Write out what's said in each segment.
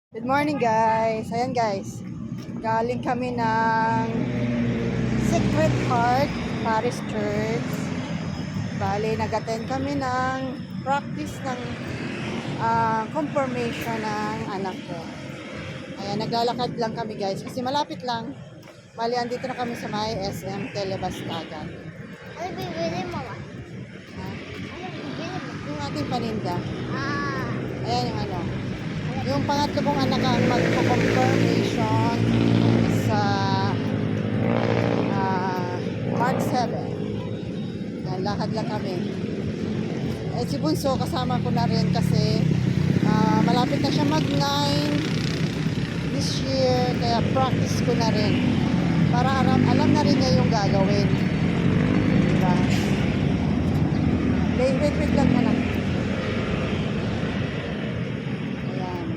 Good morning guys. Ayan guys. Galing kami ng Sacred Heart Parish Church. Bale, nag-attend kami ng practice ng confirmation ng anak ko. Ayan, naglalakad lang kami guys kasi malapit lang. Bale, andito na kami sa may SM Telebastagan. Ano bibili mo ba? Ha? Ano bibili mo? Yung ating paninda. Ah, Ayan yung ano. Yung pangatlo kong anak ang magpo-confirmation sa March 7. Yan, lakad lang kami. Eh, si Bunso, kasama ko na rin kasi malapit na siya mag-9 this year. Kaya practice ko na rin. Para alam na rin niya yung gagawin. Diba? Wait lang na lang. Ayan.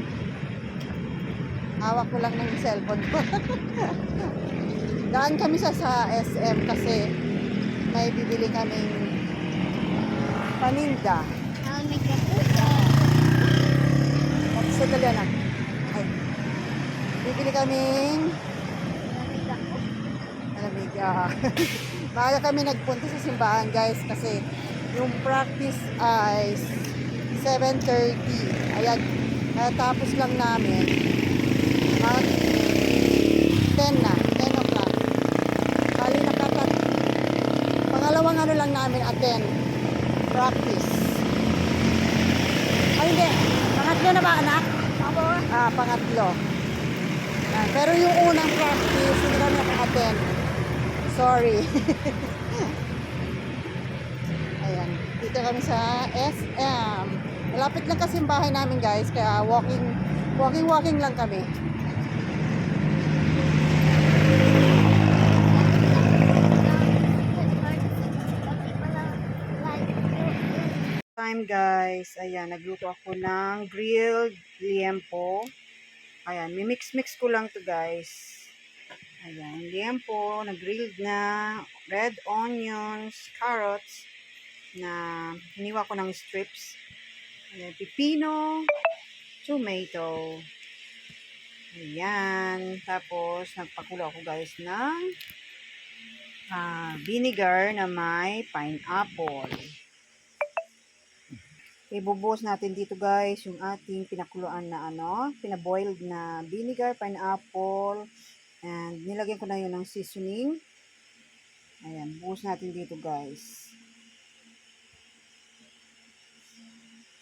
Hawak ko lang ng cellphone ko. Daan kami sa SM kasi may bibili kaming paninda. may kapuso. Tapos sadali na. Ay. Bibili kaming Lamig ako. malamig. Maaga kami nagpunta sa simbahan guys kasi yung practice ay 7:30. Ayan. Tapos lang namin mag 10 na. 10 o'clock. Bali pangalawang ano lang namin attend. Practice. Ay hindi. Pangatlo na ba anak? Ako, Pangatlo. Pero yung unang practice, hindi kami naka-attend. Sorry. Ayan. Dito kami sa SM. Malapit lang kasi yung bahay namin guys. Kaya walking lang kami. Time guys. Ayan. Nagluto ako ng grilled liempo. Ayan. Mimix-mix ko lang to guys. Ayan. Liempo na grilled na. Red onions, carrots na hiniwa ko ng strips. Ayan. Pipino, tomato. Ayan. Tapos, nagpakulo ako guys ng vinegar na may pineapple. Ibubuhos natin dito guys yung ating pinakuluan na pinaboiled na vinegar, pineapple, and nilagyan ko na yun ng seasoning. Ayan, buhos natin dito guys.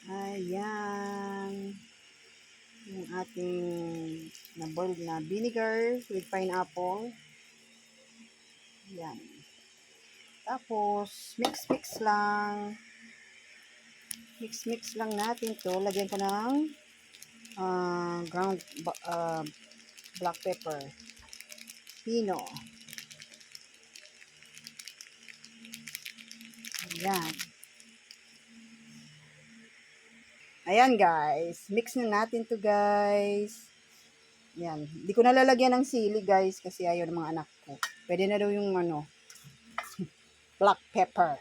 Ayan. Yung ating na-boiled na vinegar with pineapple. Ayan. Tapos, mix lang. Mix lang natin to. Lagyan ko ng ground black pepper. Pino. Ayan. Ayan guys. Mix na natin to guys. Ayan. Hindi ko nalalagyan ng sili guys kasi ayaw ng mga anak ko. Pwede na daw yung black pepper.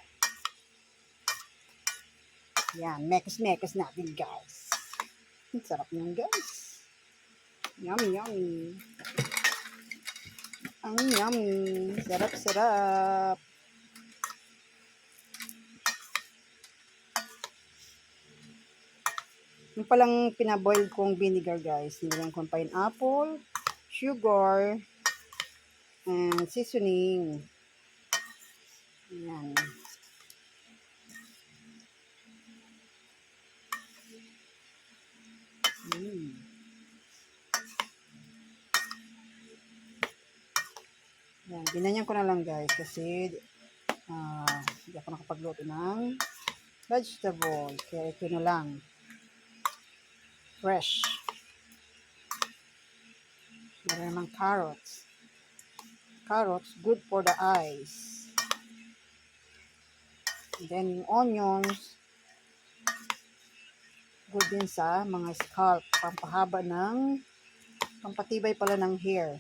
Ayan. Mekos natin guys. Ang sarap nyan guys. Yummy. Ang yummy. Sarap. Yung palang pinaboil kong vinegar guys. Nilagyan kong pineapple, sugar, and seasoning. Ayan. Ayan. Ginanyan ko na lang guys kasi hindi ako nakapagluto ng vegetable. Kaya ito na lang. Fresh. Meron namang carrots. Carrots, good for the eyes. And then onions, good din sa mga scalp. Pampatibay pala ng hair.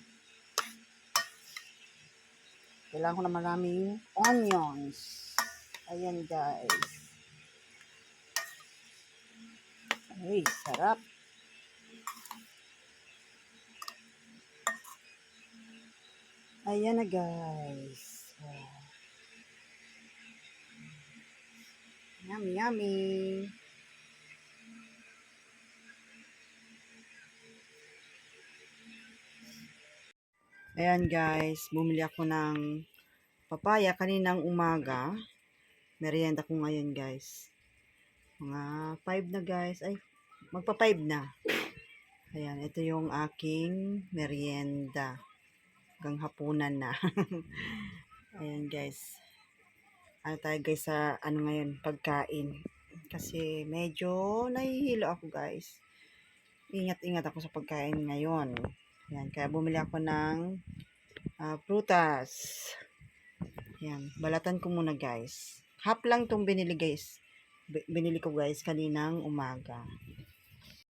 Kailangan ko na maraming onions. Ayan guys. Ay, sarap. Ayan na guys. Yummy, yummy. Ayan guys, bumili ako ng papaya kaninang umaga. Merienda ko ngayon guys. Mga 5 na guys. Ay, magpa 5 na. Ayan, ito yung aking merienda. Hanggang hapunan na. Ayan guys. Ano tayo guys sa ano ngayon, pagkain. Kasi medyo nahihilo ako guys. Ingat-ingat ako sa pagkain ngayon. Ayan, kaya bumili ako ng prutas. Ayan, balatan ko muna guys. Half lang tong binili guys. Binili ko guys kaninang umaga.